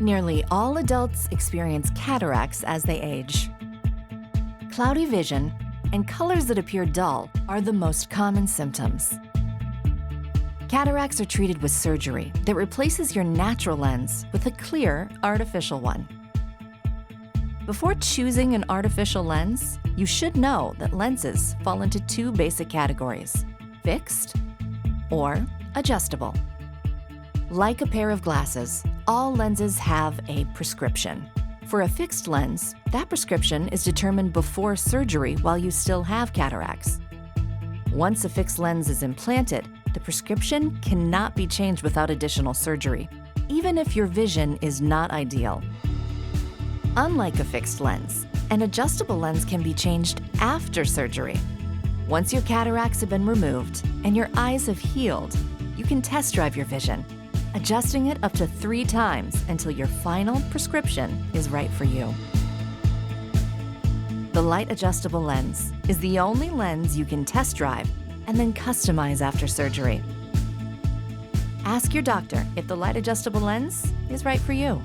Nearly all adults experience cataracts as they age. Cloudy vision and colors that appear dull are the most common symptoms. Cataracts are treated with surgery that replaces your natural lens with a clear, artificial one. Before choosing an artificial lens, you should know that lenses fall into two basic categories: fixed or adjustable. Like a pair of glasses, all lenses have a prescription. For a fixed lens, that prescription is determined before surgery while you still have cataracts. Once a fixed lens is implanted, the prescription cannot be changed without additional surgery, even if your vision is not ideal. Unlike a fixed lens, an adjustable lens can be changed after surgery. Once your cataracts have been removed and your eyes have healed, you can test drive your vision, adjusting it up to 3 times until your final prescription is right for you. The light adjustable lens is the only lens you can test drive and then customize after surgery. Ask your doctor if the light adjustable lens is right for you.